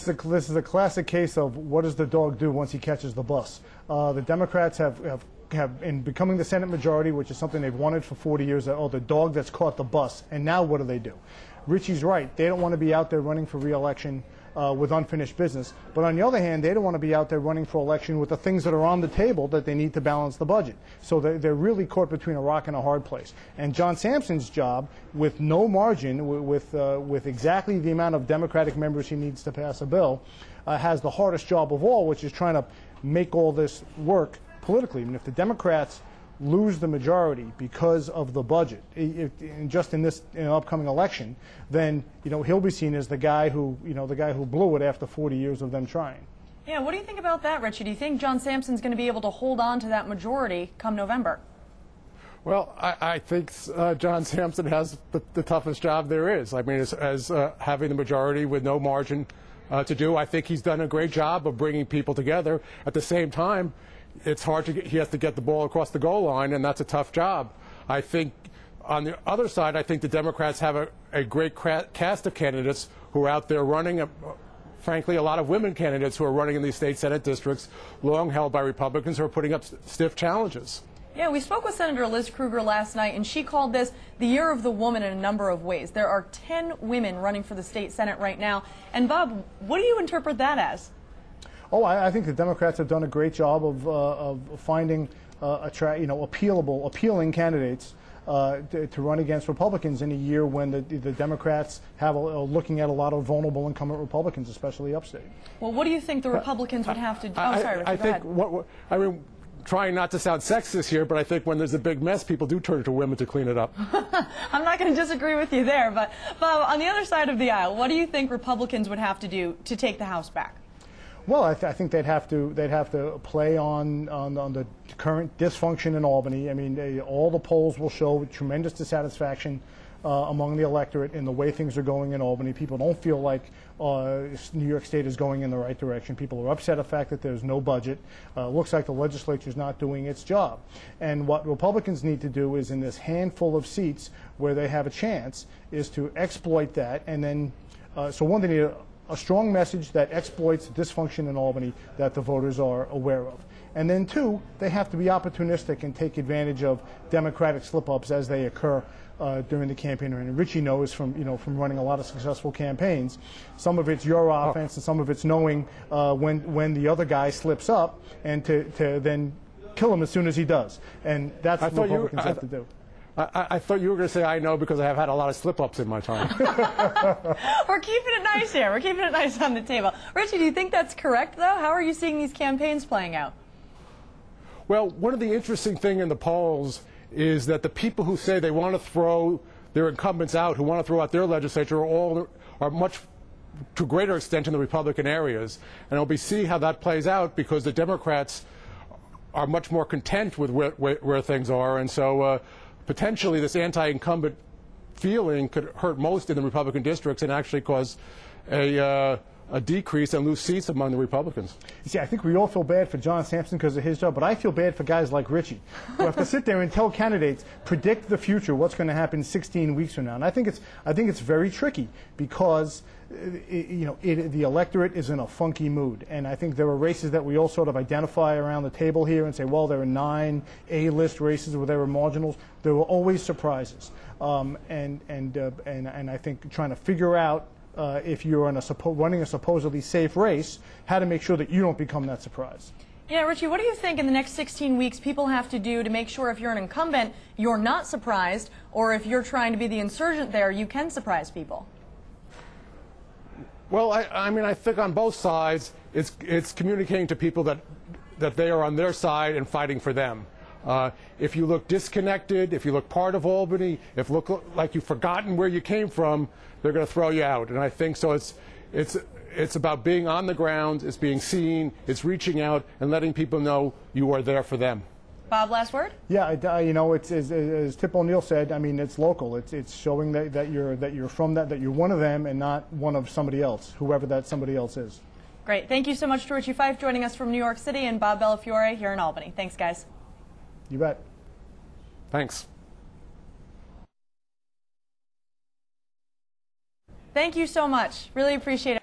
This is a classic case of what does the dog do once he catches the bus. The Democrats have in becoming the Senate majority, which is something they've wanted for 40 years, oh, the dog that's caught the bus. And now what do? Richie's right. They don't want to be out there running for re-election with unfinished business. But on the other hand, they don't want to be out there running for election with the things that are on the table that they need to balance the budget. So they're really caught between a rock and a hard place. And John Sampson's job, with no margin, with exactly the amount of Democratic members he needs to pass a bill, has the hardest job of all, which is trying to make all this work politically. I mean, if the Democrats lose the majority because of the budget, just in this upcoming election, then he'll be seen as the guy who blew it after 40 years of them trying. Yeah, what do you think about that, Richie? Do you think John Sampson's going to be able to hold on to that majority come November? Well, I think John Sampson has the toughest job there is. I mean, as having the majority with no margin to do, I think he's done a great job of bringing people together. At the same time, it's hard to he has to get the ball across the goal line, and that's a tough job. I think on the other side, I think the Democrats have a great cast of candidates who are out there running, frankly, a lot of women candidates who are running in these state Senate districts, long held by Republicans, who are putting up stiff challenges. Yeah, we spoke with Senator Liz Krueger last night, and she called this the year of the woman in a number of ways. There are 10 women running for the state Senate right now. And Bob, what do you interpret that as? Oh, I think the Democrats have done a great job of finding appealing candidates to run against Republicans in a year when the Democrats have looking at a lot of vulnerable incumbent Republicans, especially upstate. Well, what do you think the Republicans would have to do? Oh, sorry, Richard, go ahead. Trying not to sound sexist here, but I think when there's a big mess, people do turn to women to clean it up. I'm not going to disagree with you there, but Bob, on the other side of the aisle, what do you think Republicans would have to do to take the House back? Well, I think they'd have to play on the current dysfunction in Albany. I mean, all the polls will show tremendous dissatisfaction among the electorate in the way things are going in Albany. People don't feel like New York State is going in the right direction. People are upset at the fact that there's no budget. Looks like the legislature is not doing its job. And what Republicans need to do is, in this handful of seats where they have a chance, is to exploit that. And then, so one, they need a strong message that exploits dysfunction in Albany that the voters are aware of. And then two, they have to be opportunistic and take advantage of Democratic slip-ups as they occur during the campaign. And Richie knows from running a lot of successful campaigns, some of it's your offense and some of it's knowing when the other guy slips up and to then kill him as soon as he does. And that's what Republicans have to do. I thought you were going to say I know because I have had a lot of slip-ups in my time. We're keeping it nice here. We're keeping it nice on the table. Richie, do you think that's correct, though? How are you seeing these campaigns playing out? Well, one of the interesting things in the polls is that the people who say they want to throw their incumbents out, who want to throw out their legislature, are much to a greater extent in the Republican areas. And we'll see how that plays out because the Democrats are much more content with where things are. And so potentially this anti-incumbent feeling could hurt most in the Republican districts and actually cause a decrease and lose seats among the Republicans. You see, I think we all feel bad for John Sampson because of his job, but I feel bad for guys like Richie who have to sit there and tell candidates, predict the future, what's going to happen 16 weeks from now. And I think it's very tricky because the electorate is in a funky mood. And I think there are races that we all sort of identify around the table here and say, well, there are 9 A-list races where there were marginals. There were always surprises. And I think trying to figure out if you're running a supposedly safe race, how to make sure that you don't become that surprise. Yeah, Richie, what do you think in the next 16 weeks people have to do to make sure if you're an incumbent, you're not surprised, or if you're trying to be the insurgent there, you can surprise people? Well, I mean, I think on both sides, it's communicating to people that they are on their side and fighting for them. If you look disconnected, if you look part of Albany, if you look like you've forgotten where you came from, they're going to throw you out. And I think so. It's about being on the ground, it's being seen, it's reaching out and letting people know you are there for them. Bob, last word? Yeah, it's as Tip O'Neill said. I mean, it's local. It's showing that you're from that you're one of them and not one of somebody else, whoever that somebody else is. Great. Thank you so much to Richie Fife joining us from New York City and Bob Bellafiore here in Albany. Thanks, guys. You bet. Thanks. Thank you so much. Really appreciate it.